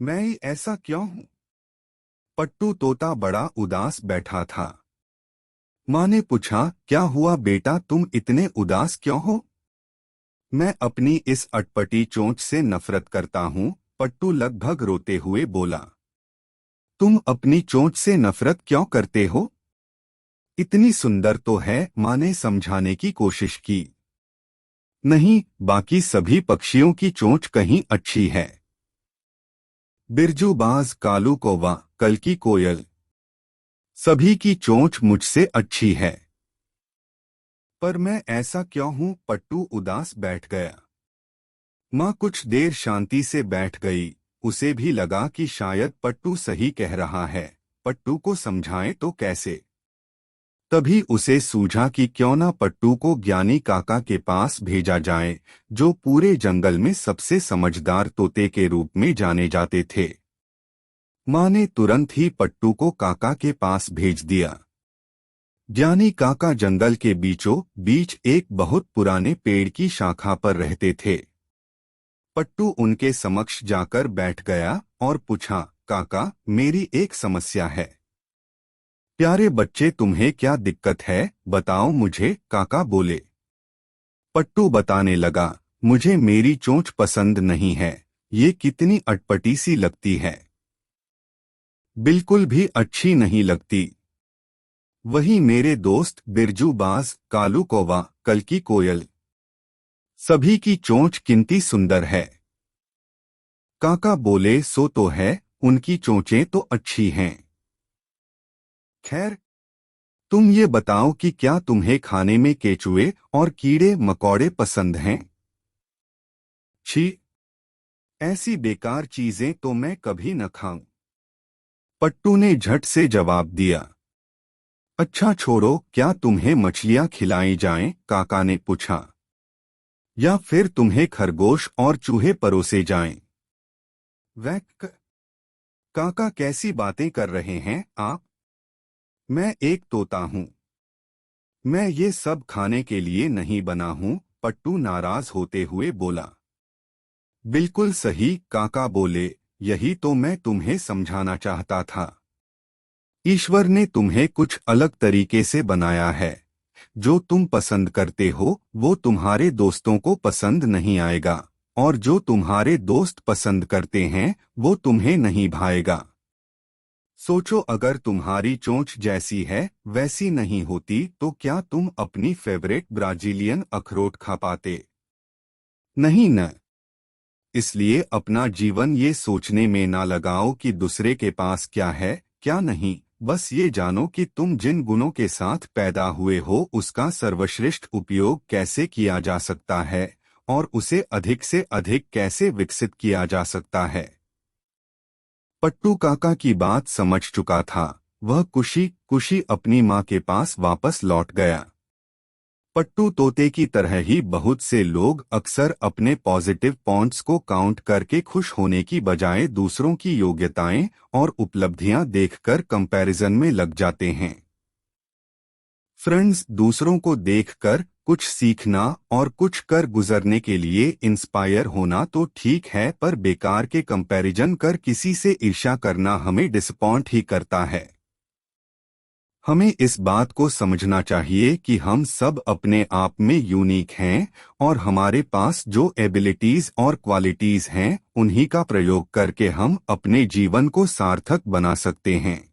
मैं ऐसा क्यों हूँ? पट्टू तोता बड़ा उदास बैठा था। माँ ने पूछा, क्या हुआ बेटा, तुम इतने उदास क्यों हो? मैं अपनी इस अटपटी चोंच से नफरत करता हूँ, पट्टू लगभग रोते हुए बोला। तुम अपनी चोंच से नफरत क्यों करते हो? इतनी सुंदर तो है, माँ ने समझाने की कोशिश की। नहीं, बाकी सभी पक्षियों की चोंच कहीं अच्छी है। बिरजू बाज, कालू कौवा, कल की कोयल, सभी की चोंच मुझसे अच्छी है। पर मैं ऐसा क्यों हूँ? पट्टू उदास बैठ गया। माँ कुछ देर शांति से बैठ गई। उसे भी लगा कि शायद पट्टू सही कह रहा है। पट्टू को समझाएं तो कैसे? तभी उसे सूझा कि क्यों ना पट्टू को ज्ञानी काका के पास भेजा जाए, जो पूरे जंगल में सबसे समझदार तोते के रूप में जाने जाते थे। माँ ने तुरंत ही पट्टू को काका के पास भेज दिया। ज्ञानी काका जंगल के बीचों बीच एक बहुत पुराने पेड़ की शाखा पर रहते थे। पट्टू उनके समक्ष जाकर बैठ गया और पूछा, काका, मेरी एक समस्या है। प्यारे बच्चे, तुम्हें क्या दिक्कत है, बताओ मुझे, काका बोले। पट्टू बताने लगा, मुझे मेरी चोंच पसंद नहीं है। ये कितनी अटपटी सी लगती है। बिल्कुल भी अच्छी नहीं लगती। वही मेरे दोस्त बिरजू बाज, कालू कौवा, कल की कोयल, सभी की चोंच कितनी सुंदर है। काका बोले, सो तो है, उनकी चोंचें तो अच्छी हैं। खैर, तुम ये बताओ कि क्या तुम्हें खाने में केचुए और कीड़े मकोड़े पसंद हैं? छी, ऐसी बेकार चीजें तो मैं कभी न खाऊं। पट्टू ने झट से जवाब दिया। अच्छा छोड़ो, क्या तुम्हें मछलियां खिलाई जाएं? काका ने पूछा। या फिर तुम्हें खरगोश और चूहे परोसे जाएं? वैक, काका कैसी बातें कर रहे हैं आप? मैं एक तोता हूँ। मैं ये सब खाने के लिए नहीं बना हूँ, पट्टू नाराज होते हुए बोला। बिल्कुल सही, काका बोले, यही तो मैं तुम्हें समझाना चाहता था। ईश्वर ने तुम्हें कुछ अलग तरीके से बनाया है। जो तुम पसंद करते हो वो तुम्हारे दोस्तों को पसंद नहीं आएगा, और जो तुम्हारे दोस्त पसंद करते हैं वो तुम्हें नहीं भाएगा। सोचो, अगर तुम्हारी चोंच जैसी है वैसी नहीं होती तो क्या तुम अपनी फेवरेट ब्राजीलियन अखरोट खा पाते? नहीं न। इसलिए अपना जीवन ये सोचने में ना लगाओ कि दूसरे के पास क्या है क्या नहीं। बस ये जानो कि तुम जिन गुणों के साथ पैदा हुए हो उसका सर्वश्रेष्ठ उपयोग कैसे किया जा सकता है, और उसे अधिक से अधिक कैसे विकसित किया जा सकता है। पट्टू काका की बात समझ चुका था। वह खुशी खुशी अपनी माँ के पास वापस लौट गया। पट्टू तोते की तरह ही बहुत से लोग अक्सर अपने पॉजिटिव पॉइंट्स को काउंट करके खुश होने की बजाय दूसरों की योग्यताएं और उपलब्धियां देखकर कंपैरिजन में लग जाते हैं। फ्रेंड्स, दूसरों को देखकर कुछ सीखना और कुछ कर गुजरने के लिए इंस्पायर होना तो ठीक है, पर बेकार के कंपैरिजन कर किसी से ईर्ष्या करना हमें डिसअपॉइंट ही करता है। हमें इस बात को समझना चाहिए कि हम सब अपने आप में यूनिक हैं, और हमारे पास जो एबिलिटीज और क्वालिटीज हैं उन्हीं का प्रयोग करके हम अपने जीवन को सार्थक बना सकते हैं।